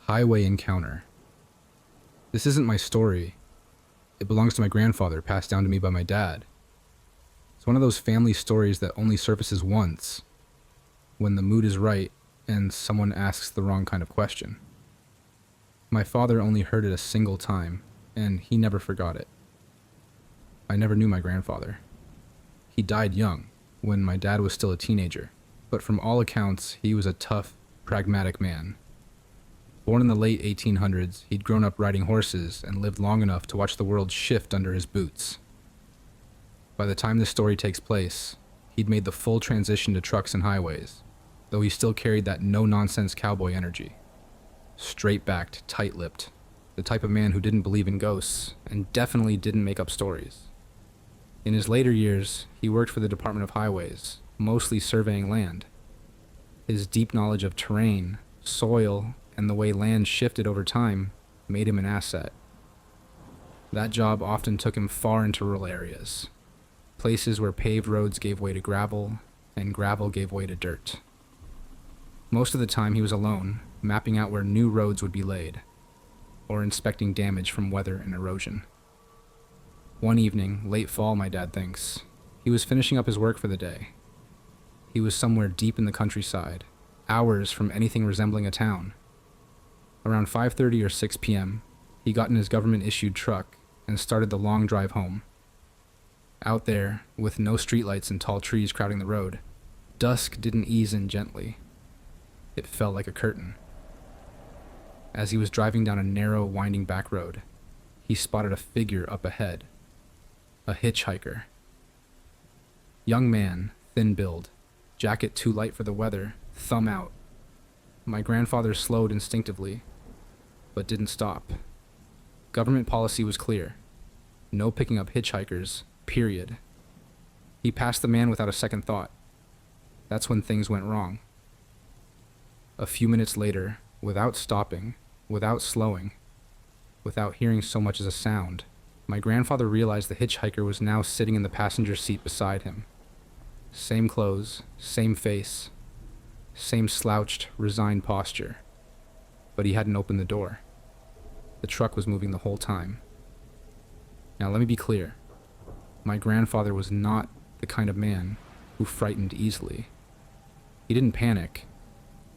Highway encounter. This isn't my story. It belongs to my grandfather, passed down to me by my dad. It's one of those family stories that only surfaces once, when the mood is right and someone asks the wrong kind of question. My father only heard it a single time, and he never forgot it. I never knew my grandfather. He died young, when my dad was still a teenager, but from all accounts, he was a tough, pragmatic man. Born in the late 1800s, he'd grown up riding horses and lived long enough to watch the world shift under his boots. By the time this story takes place, he'd made the full transition to trucks and highways, though he still carried that no-nonsense cowboy energy. Straight-backed, tight-lipped, the type of man who didn't believe in ghosts and definitely didn't make up stories. In his later years, he worked for the Department of Highways, mostly surveying land. His deep knowledge of terrain, soil, and the way land shifted over time made him an asset. That job often took him far into rural areas, places where paved roads gave way to gravel, and gravel gave way to dirt. Most of the time he was alone, mapping out where new roads would be laid, or inspecting damage from weather and erosion. One evening, late fall my dad thinks, he was finishing up his work for the day. He was somewhere deep in the countryside, hours from anything resembling a town. Around 5:30 or 6 p.m., he got in his government-issued truck and started the long drive home. Out there, with no streetlights and tall trees crowding the road, dusk didn't ease in gently. It felt like a curtain. As he was driving down a narrow, winding back road, he spotted a figure up ahead. A hitchhiker. Young man, thin build, jacket too light for the weather, thumb out. My grandfather slowed instinctively, but didn't stop. Government policy was clear. No picking up hitchhikers, period. He passed the man without a second thought. That's when things went wrong. A few minutes later, without stopping, without slowing, without hearing so much as a sound, my grandfather realized the hitchhiker was now sitting in the passenger seat beside him. Same clothes, same face, same slouched, resigned posture. But he hadn't opened the door. The truck was moving the whole time. Now let me be clear. My grandfather was not the kind of man who frightened easily. He didn't panic.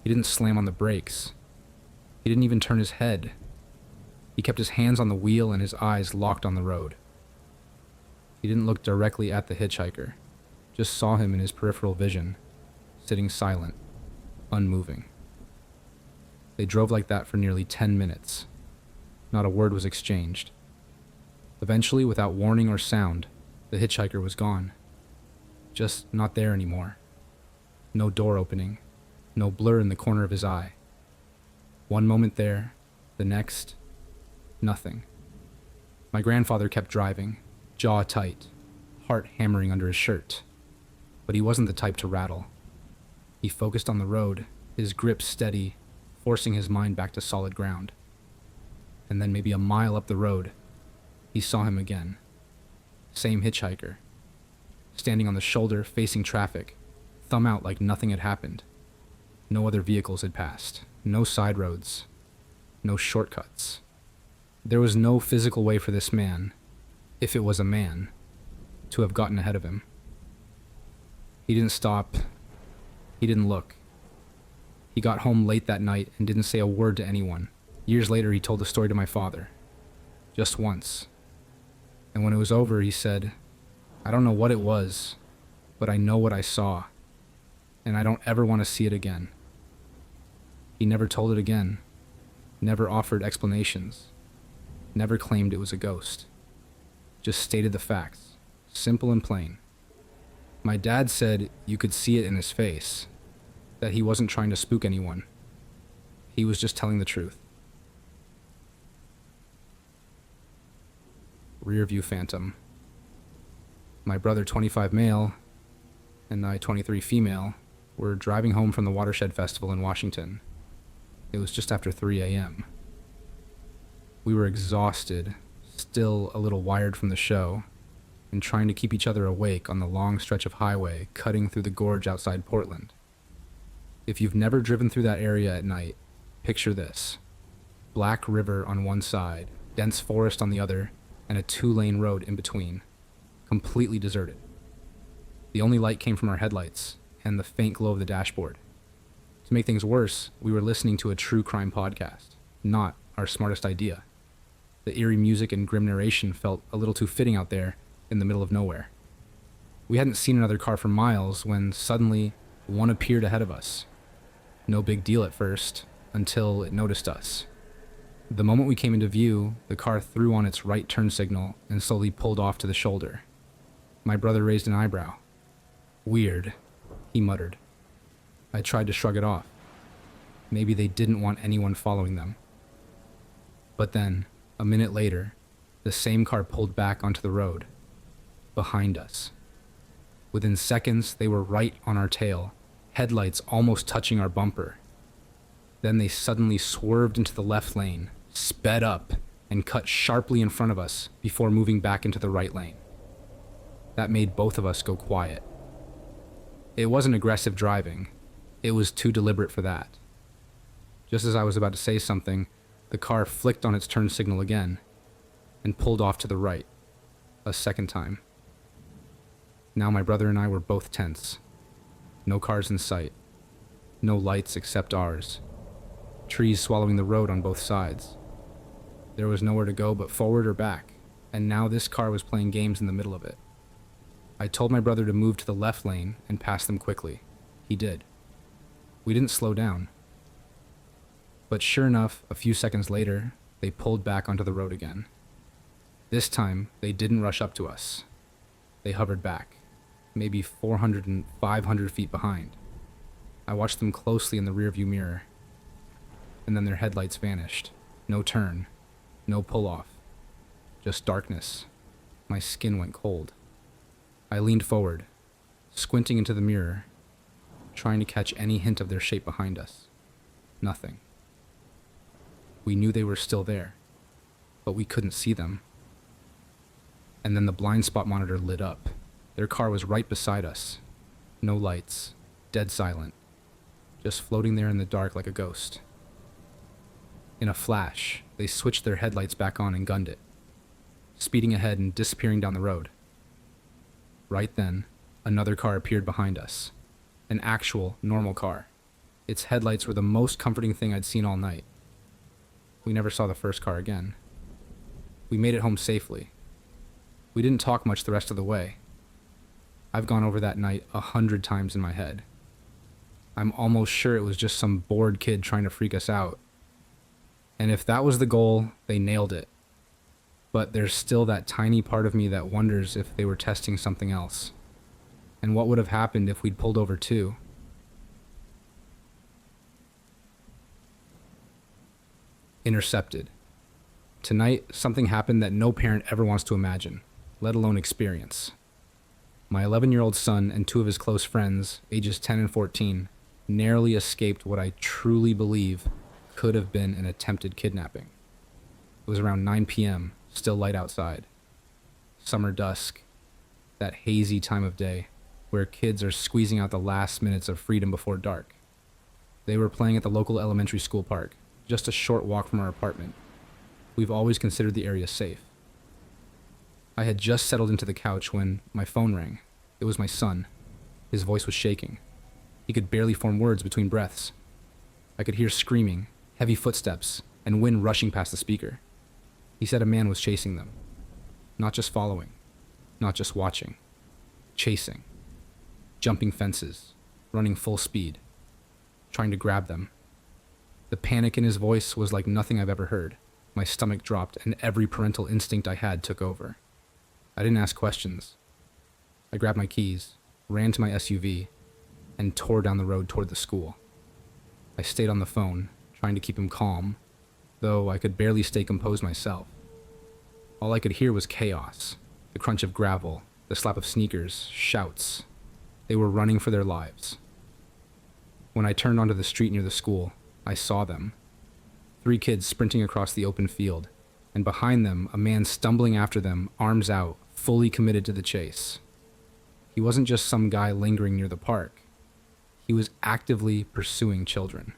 He didn't slam on the brakes. He didn't even turn his head. He kept his hands on the wheel and his eyes locked on the road. He didn't look directly at the hitchhiker, just saw him in his peripheral vision, sitting silent, unmoving. They drove like that for nearly 10 minutes. Not a word was exchanged. Eventually, without warning or sound, the hitchhiker was gone. Just not there anymore. No door opening, no blur in the corner of his eye. One moment there, the next, nothing. My grandfather kept driving, jaw tight, heart hammering under his shirt. But he wasn't the type to rattle. He focused on the road, his grip steady, forcing his mind back to solid ground. And then maybe a mile up the road, he saw him again. Same hitchhiker. Standing on the shoulder, facing traffic, thumb out like nothing had happened. No other vehicles had passed. No side roads. No shortcuts. There was no physical way for this man, if it was a man, to have gotten ahead of him. He didn't stop. He didn't look. He got home late that night and didn't say a word to anyone. Years later, he told the story to my father. Just once. And when it was over, he said, "I don't know what it was, but I know what I saw, and I don't ever want to see it again." He never told it again, never offered explanations, never claimed it was a ghost. Just stated the facts, simple and plain. My dad said you could see it in his face, that he wasn't trying to spook anyone. He was just telling the truth. Rearview Phantom. My brother, 25 male, and I, 23 female, were driving home from the Watershed Festival in Washington. It was just after 3 a.m. We were exhausted, still a little wired from the show, and trying to keep each other awake on the long stretch of highway cutting through the gorge outside Portland. If you've never driven through that area at night, picture this. black river on one side, dense forest on the other, and a 2-lane road in between, completely deserted. The only light came from our headlights and the faint glow of the dashboard. To make things worse, we were listening to a true crime podcast, not our smartest idea. The eerie music and grim narration felt a little too fitting out there in the middle of nowhere. We hadn't seen another car for miles when suddenly one appeared ahead of us. No big deal at first, until it noticed us. The moment we came into view, the car threw on its right turn signal and slowly pulled off to the shoulder. My brother raised an eyebrow. "Weird," he muttered. I tried to shrug it off. Maybe they didn't want anyone following them. But then, a minute later, the same car pulled back onto the road, behind us. Within seconds, they were right on our tail, headlights almost touching our bumper. Then they suddenly swerved into the left lane, sped up, and cut sharply in front of us before moving back into the right lane. That made both of us go quiet. It wasn't aggressive driving. It was too deliberate for that. Just as I was about to say something, the car flicked on its turn signal again and pulled off to the right, a second time. Now my brother and I were both tense. No cars in sight. No lights except ours. Trees swallowing the road on both sides. There was nowhere to go but forward or back, and now this car was playing games in the middle of it. I told my brother to move to the left lane and pass them quickly. He did. We didn't slow down. But sure enough, a few seconds later, they pulled back onto the road again. This time, they didn't rush up to us. They hovered back, maybe 400 and 500 feet behind. I watched them closely in the rearview mirror, and then their headlights vanished. No turn, no pull-off, just darkness. My skin went cold. I leaned forward, squinting into the mirror, trying to catch any hint of their shape behind us. Nothing. We knew they were still there, but we couldn't see them. And then the blind spot monitor lit up. Their car was right beside us. No lights, dead silent, just floating there in the dark like a ghost. In a flash, they switched their headlights back on and gunned it, speeding ahead and disappearing down the road. Right then, another car appeared behind us. An actual, normal car. Its headlights were the most comforting thing I'd seen all night. We never saw the first car again. We made it home safely. We didn't talk much the rest of the way. I've gone over that night 100 times in my head. I'm almost sure it was just some bored kid trying to freak us out. And if that was the goal, they nailed it. But there's still that tiny part of me that wonders if they were testing something else. And what would have happened if we'd pulled over too? Intercepted. Tonight, something happened that no parent ever wants to imagine, let alone experience. My 11-year-old son and 2 of his close friends, ages 10 and 14, narrowly escaped what I truly believe could have been an attempted kidnapping. It was around 9 p.m., still light outside. Summer dusk, that hazy time of day where kids are squeezing out the last minutes of freedom before dark. They were playing at the local elementary school park, just a short walk from our apartment. We've always considered the area safe. I had just settled into the couch when my phone rang. It was my son. His voice was shaking. He could barely form words between breaths. I could hear screaming, heavy footsteps, and wind rushing past the speaker. He said a man was chasing them. Not just following, not just watching. Chasing. Jumping fences, running full speed, trying to grab them. The panic in his voice was like nothing I've ever heard. My stomach dropped and every parental instinct I had took over. I didn't ask questions. I grabbed my keys, ran to my SUV, and tore down the road toward the school. I stayed on the phone, trying to keep him calm, though I could barely stay composed myself. All I could hear was chaos, the crunch of gravel, the slap of sneakers, shouts. They were running for their lives. When I turned onto the street near the school, I saw them. 3 kids sprinting across the open field, and behind them, a man stumbling after them, arms out, fully committed to the chase. He wasn't just some guy lingering near the park. He was actively pursuing children.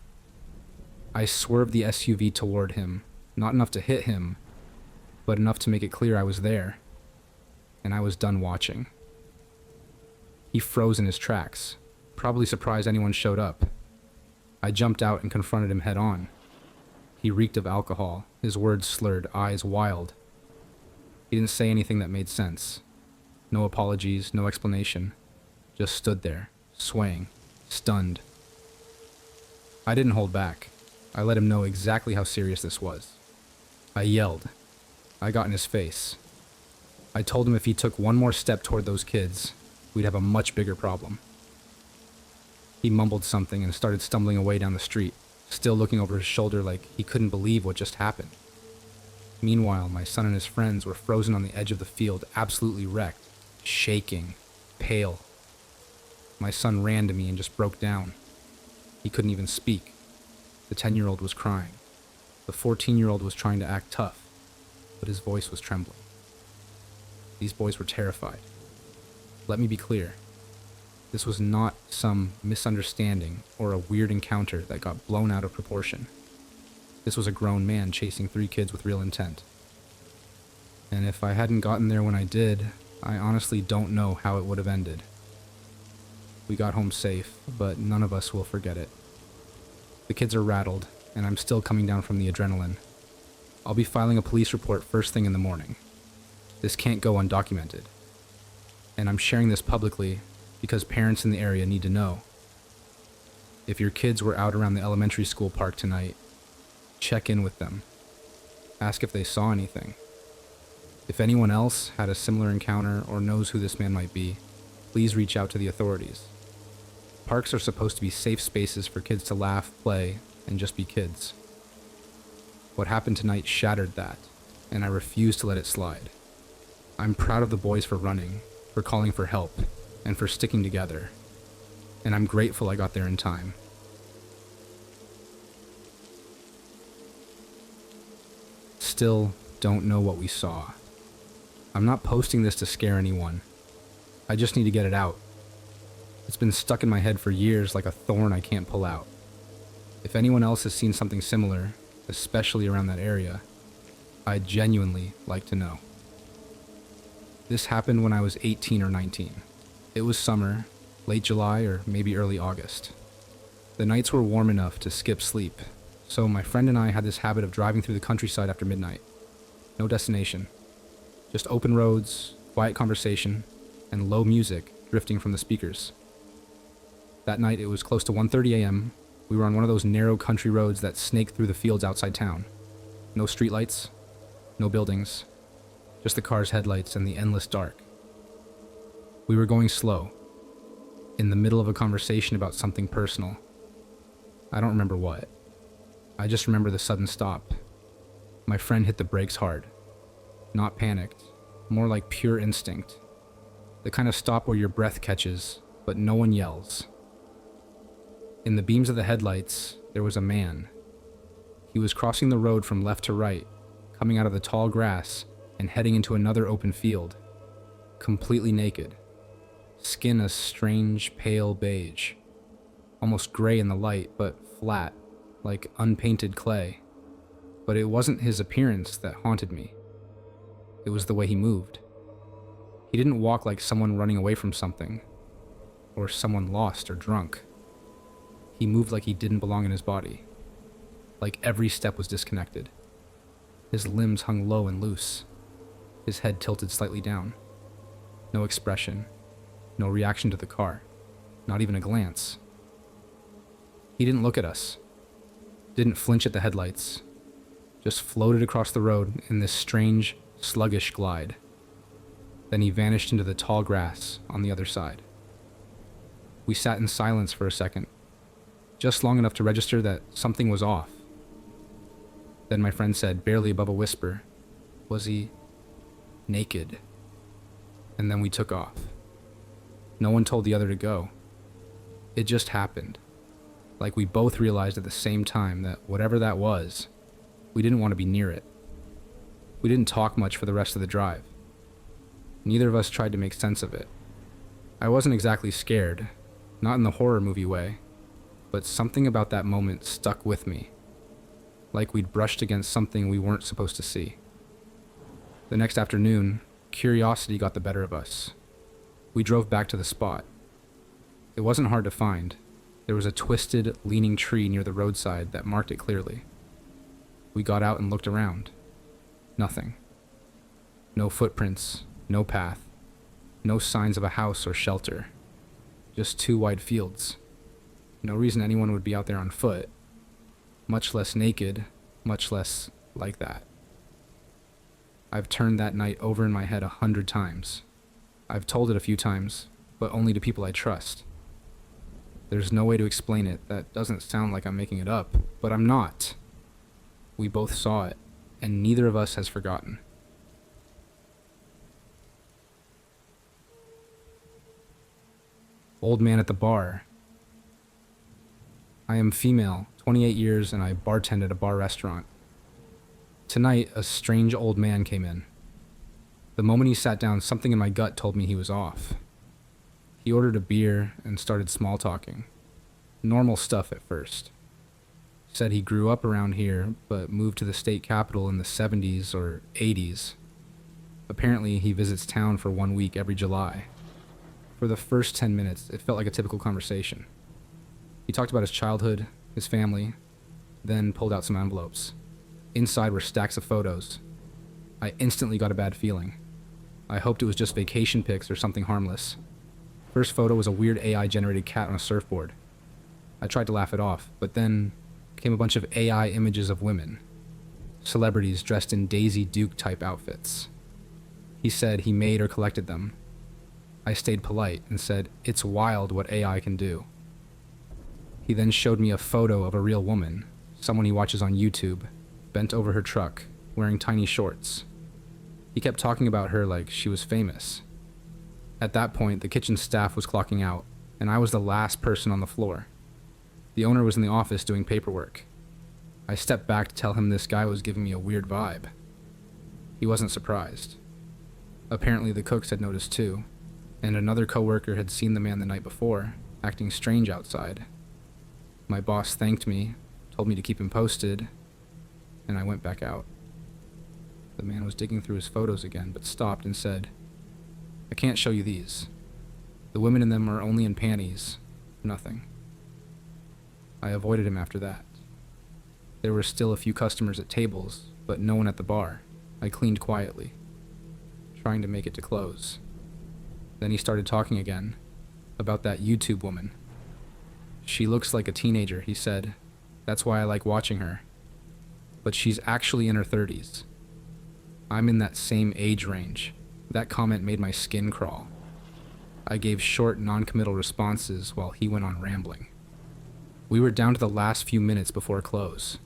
I swerved the SUV toward him, Not enough to hit him, but enough to make it clear I was there, and I was done watching. He froze in his tracks, probably surprised anyone showed up. I jumped out and confronted him head on. He reeked of alcohol, his words slurred, eyes wild. He didn't say anything that made sense. No apologies, no explanation. Just stood there, swaying, stunned. I didn't hold back. I let him know exactly how serious this was. I yelled. I got in his face. I told him if he took one more step toward those kids, we'd have a much bigger problem. He mumbled something and started stumbling away down the street, still looking over his shoulder like he couldn't believe what just happened. Meanwhile, my son and his friends were frozen on the edge of the field, absolutely wrecked, shaking, pale. My son ran to me and just broke down. He couldn't even speak. The 10-year-old was crying. The 14-year-old was trying to act tough, but his voice was trembling. These boys were terrified. Let me be clear. This was not some misunderstanding or a weird encounter that got blown out of proportion. This was a grown man chasing 3 kids with real intent. And if I hadn't gotten there when I did, I honestly don't know how it would have ended. We got home safe, but none of us will forget it. The kids are rattled, and I'm still coming down from the adrenaline. I'll be filing a police report first thing in the morning. This can't go undocumented. And I'm sharing this publicly because parents in the area need to know. If your kids were out around the elementary school park tonight, check in with them. Ask if they saw anything. If anyone else had a similar encounter or knows who this man might be, please reach out to the authorities. Parks are supposed to be safe spaces for kids to laugh, play, and just be kids. What happened tonight shattered that, and I refuse to let it slide. I'm proud of the boys for running, for calling for help, and for sticking together. And I'm grateful I got there in time. Still don't know what we saw. I'm not posting this to scare anyone. I just need to get it out. It's been stuck in my head for years like a thorn I can't pull out. If anyone else has seen something similar, especially around that area, I'd genuinely like to know. This happened when I was 18 or 19. It was summer, late July or maybe early August. The nights were warm enough to skip sleep, so my friend and I had this habit of driving through the countryside after midnight. No destination. Just open roads, quiet conversation, and low music drifting from the speakers. That night it was close to 1:30 a.m. We were on one of those narrow country roads that snake through the fields outside town. No streetlights, no buildings, just the car's headlights and the endless dark. We were going slow, in the middle of a conversation about something personal. I don't remember what. I just remember the sudden stop. My friend hit the brakes hard. Not panicked, more like pure instinct. The kind of stop where your breath catches, but no one yells. In the beams of the headlights, there was a man. He was crossing the road from left to right, coming out of the tall grass and heading into another open field. Completely naked. Skin a strange, pale beige. Almost gray in the light, but flat, like unpainted clay. But it wasn't his appearance that haunted me. It was the way he moved. He didn't walk like someone running away from something, or someone lost or drunk. He moved like he didn't belong in his body, like every step was disconnected. His limbs hung low and loose, his head tilted slightly down. No expression, no reaction to the car, not even a glance. He didn't look at us, didn't flinch at the headlights, just floated across the road in this strange, sluggish glide. Then he vanished into the tall grass on the other side. We sat in silence for a second, just long enough to register that something was off. Then my friend said, barely above a whisper, "Was he naked?" And then we took off. No one told the other to go. It just happened. Like we both realized at the same time that whatever that was, we didn't want to be near it. We didn't talk much for the rest of the drive. Neither of us tried to make sense of it. I wasn't exactly scared, not in the horror movie way, but something about that moment stuck with me. like we'd brushed against something we weren't supposed to see. The next afternoon, curiosity got the better of us. We drove back to the spot. It wasn't hard to find. There was a twisted, leaning tree near the roadside that marked it clearly. We got out and looked around. Nothing. No footprints, no path, no signs of a house or shelter. Just two wide fields. No reason anyone would be out there on foot, much less naked, much less like that. I've turned that night over in my head 100 times. I've told it a few times, but only to people I trust. There's no way to explain it. That doesn't sound like I'm making it up, but I'm not. We both saw it, and neither of us has forgotten. Old man at the bar. I am female, 28 years, and I bartend at a bar restaurant. Tonight, a strange old man came in. The moment he sat down, something in my gut told me he was off. He ordered a beer and started small talking. Normal stuff at first. Said he grew up around here, but moved to the state capital in the 70s or 80s. Apparently, he visits town for 1 week every July. For the first 10 minutes, it felt like a typical conversation. He talked about his childhood, his family, then pulled out some envelopes. Inside were stacks of photos. I instantly got a bad feeling. I hoped it was just vacation pics or something harmless. First photo was a weird AI-generated cat on a surfboard. I tried to laugh it off, but then came a bunch of AI images of women. Celebrities dressed in Daisy Duke-type outfits. He said he made or collected them. I stayed polite and said, "It's wild what AI can do." He then showed me a photo of a real woman, someone he watches on YouTube, bent over her truck, wearing tiny shorts. He kept talking about her like she was famous. At that point, the kitchen staff was clocking out, and I was the last person on the floor. The owner was in the office doing paperwork. I stepped back to tell him this guy was giving me a weird vibe. He wasn't surprised. Apparently the cooks had noticed too, and another coworker had seen the man the night before, acting strange outside. My boss thanked me, told me to keep him posted, and I went back out. The man was digging through his photos again, but stopped and said, "I can't show you these. The women in them are only in panties, nothing." I avoided him after that. There were still a few customers at tables, but no one at the bar. I cleaned quietly, trying to make it to close. Then he started talking again, about that YouTube woman. "She looks like a teenager," he said. "That's why I like watching her. But she's actually in her 30s. I'm in that same age range." That comment made my skin crawl. I gave short, non-committal responses while he went on rambling. We were down to the last few minutes before close.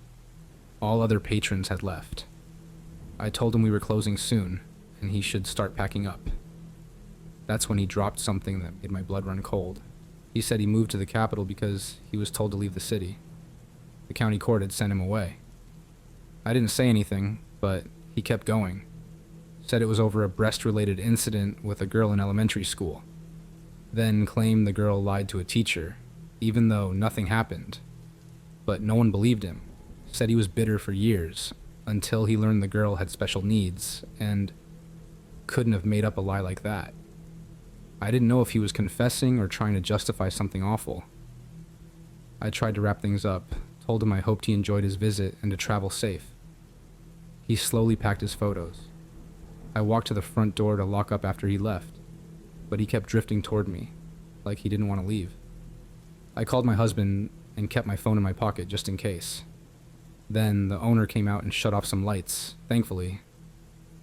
All other patrons had left. I told him we were closing soon, and he should start packing up. That's when he dropped something that made my blood run cold. He said he moved to the capital because he was told to leave the city. The county court had sent him away. I didn't say anything, but he kept going. Said it was over a breast-related incident with a girl in elementary school. Then claimed the girl lied to a teacher, even though nothing happened. But no one believed him. Said he was bitter for years, until he learned the girl had special needs, and couldn't have made up a lie like that. I didn't know if he was confessing or trying to justify something awful. I tried to wrap things up, told him I hoped he enjoyed his visit and to travel safe. He slowly packed his photos. I walked to the front door to lock up after he left, but he kept drifting toward me, like he didn't want to leave. I called my husband and kept my phone in my pocket just in case. Then the owner came out and shut off some lights, thankfully.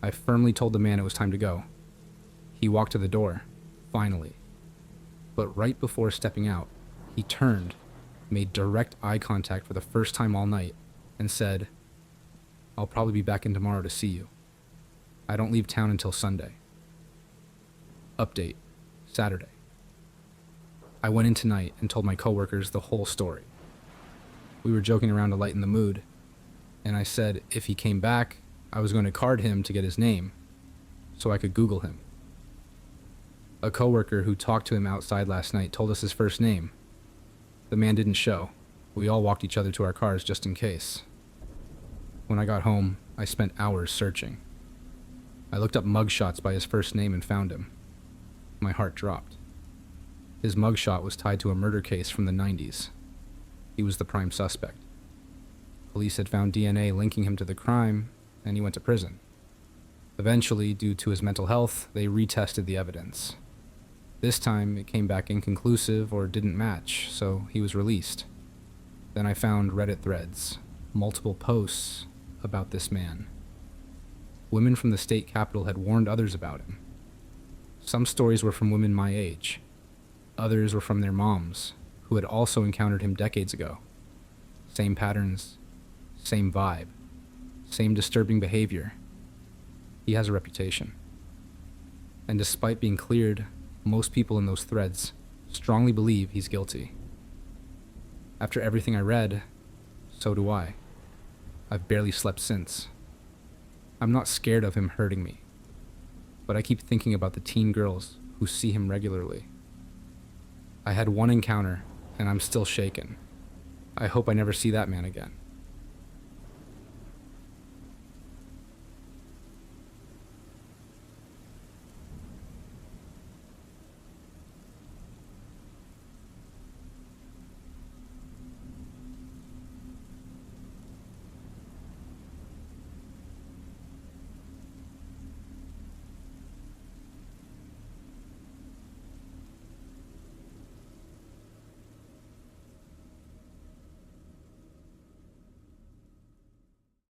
I firmly told the man it was time to go. He walked to the door, finally. But right before stepping out, he turned, made direct eye contact for the first time all night, and said, "I'll probably be back in tomorrow to see you. I don't leave town until Sunday." Update, Saturday. I went in tonight and told my coworkers the whole story. We were joking around to lighten the mood, and I said if he came back, I was going to card him to get his name, so I could Google him. A coworker who talked to him outside last night told us his first name. The man didn't show. We all walked each other to our cars just in case. When I got home, I spent hours searching. I looked up mugshots by his first name and found him. My heart dropped. His mugshot was tied to a murder case from the 90s. He was the prime suspect. Police had found DNA linking him to the crime, and he went to prison. Eventually, due to his mental health, they retested the evidence. This time, it came back inconclusive or didn't match, so he was released. Then I found Reddit threads, multiple posts about this man. Women from the state capital had warned others about him. Some stories were from women my age. Others were from their moms, who had also encountered him decades ago. Same patterns, same vibe, same disturbing behavior. He has a reputation. And despite being cleared, most people in those threads strongly believe he's guilty. After everything I read, so do I. I've barely slept since. I'm not scared of him hurting me, but I keep thinking about the teen girls who see him regularly. I had one encounter, and I'm still shaken. I hope I never see that man again.